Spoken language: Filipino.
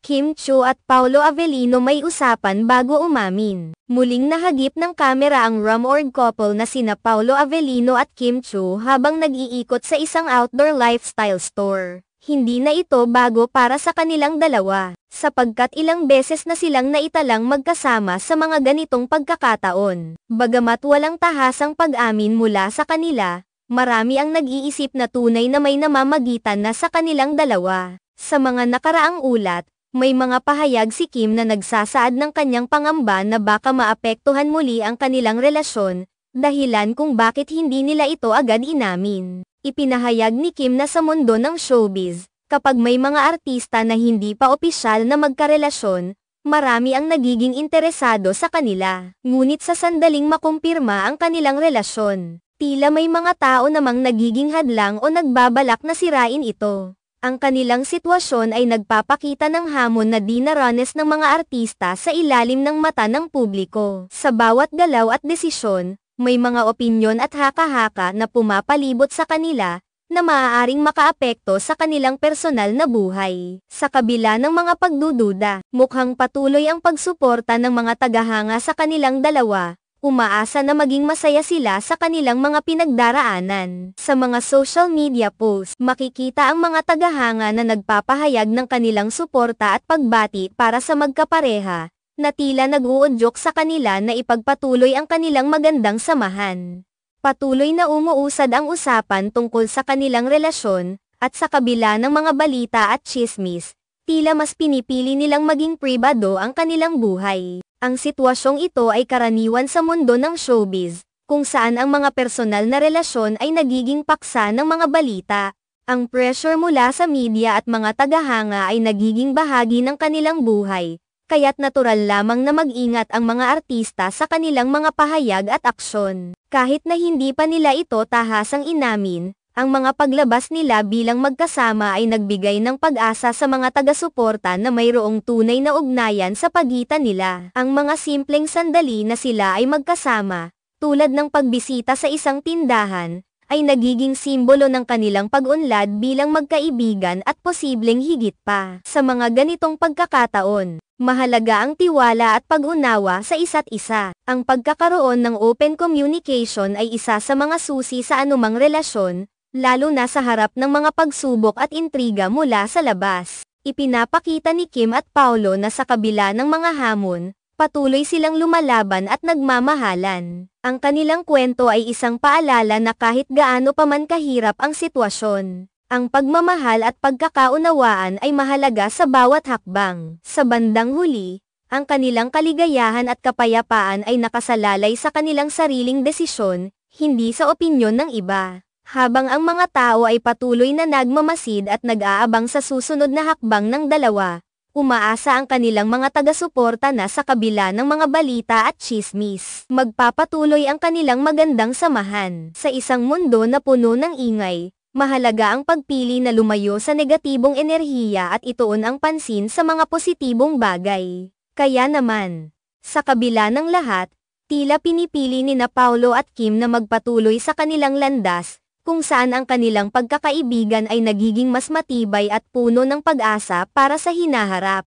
Kim Chiu at Paolo Avellino may usapan bago umamin. Muling nahagip ng kamera ang rumored couple na sina Paolo Avellino at Kim Chiu habang nag-iikot sa isang outdoor lifestyle store. Hindi na ito bago para sa kanilang dalawa, sapagkat ilang beses na silang naitalang magkasama sa mga ganitong pagkakataon. Bagamat walang tahasang pag-amin mula sa kanila, marami ang nag-iisip na tunay na may namamagitan na sa kanilang dalawa. Sa mga nakaraang ulat, may mga pahayag si Kim na nagsasaad ng kanyang pangamba na baka maapektuhan muli ang kanilang relasyon, dahilan kung bakit hindi nila ito agad inamin. Ipinahayag ni Kim na sa mundo ng showbiz, kapag may mga artista na hindi pa opisyal na magkarelasyon, marami ang nagiging interesado sa kanila. Ngunit sa sandaling makumpirma ang kanilang relasyon, tila may mga tao namang nagiging hadlang o nagbabalak na sirain ito. Ang kanilang sitwasyon ay nagpapakita ng hamon na di naranas ng mga artista sa ilalim ng mata ng publiko. Sa bawat galaw at desisyon, may mga opinyon at haka-haka na pumapalibot sa kanila, na maaaring makaapekto sa kanilang personal na buhay. Sa kabila ng mga pagdududa, mukhang patuloy ang pagsuporta ng mga tagahanga sa kanilang dalawa. Umaasa na maging masaya sila sa kanilang mga pinagdaraanan. Sa mga social media posts, makikita ang mga tagahanga na nagpapahayag ng kanilang suporta at pagbati para sa magkapareha, na tila nag-uudyok sa kanila na ipagpatuloy ang kanilang magandang samahan. Patuloy na umuusad ang usapan tungkol sa kanilang relasyon, at sa kabila ng mga balita at tsismis, tila mas pinipili nilang maging pribado ang kanilang buhay. Ang sitwasyong ito ay karaniwan sa mundo ng showbiz, kung saan ang mga personal na relasyon ay nagiging paksa ng mga balita. Ang pressure mula sa media at mga tagahanga ay nagiging bahagi ng kanilang buhay, kaya't natural lamang na mag-ingat ang mga artista sa kanilang mga pahayag at aksyon. Kahit na hindi pa nila ito tahasang inamin, ang mga paglabas nila bilang magkasama ay nagbigay ng pag-asa sa mga taga-suporta na mayroong tunay na ugnayan sa pagitan nila. Ang mga simpleng sandali na sila ay magkasama, tulad ng pagbisita sa isang tindahan, ay nagiging simbolo ng kanilang pag-unlad bilang magkaibigan at posibleng higit pa. Sa mga ganitong pagkakataon, mahalaga ang tiwala at pag-unawa sa isa't isa. Ang pagkakaroon ng open communication ay isa sa mga susi sa anumang relasyon, lalo na sa harap ng mga pagsubok at intriga mula sa labas. Ipinapakita ni Kim at Paolo na sa kabila ng mga hamon, patuloy silang lumalaban at nagmamahalan. Ang kanilang kwento ay isang paalala na kahit gaano pa man kahirap ang sitwasyon, ang pagmamahal at pagkakaunawaan ay mahalaga sa bawat hakbang. Sa bandang huli, ang kanilang kaligayahan at kapayapaan ay nakasalalay sa kanilang sariling desisyon, hindi sa opinyon ng iba. Habang ang mga tao ay patuloy na nagmamasid at nag-aabang sa susunod na hakbang ng dalawa, umaasa ang kanilang mga taga-suporta na sa kabila ng mga balita at tsismis, magpapatuloy ang kanilang magandang samahan. Sa isang mundo na puno ng ingay, mahalaga ang pagpili na lumayo sa negatibong enerhiya at ituon ang pansin sa mga positibong bagay. Kaya naman, sa kabila ng lahat, tila pinipili ni na Paolo at Kim na magpatuloy sa kanilang landas, kung saan ang kanilang pagkakaibigan ay nagiging mas matibay at puno ng pag-asa para sa hinaharap.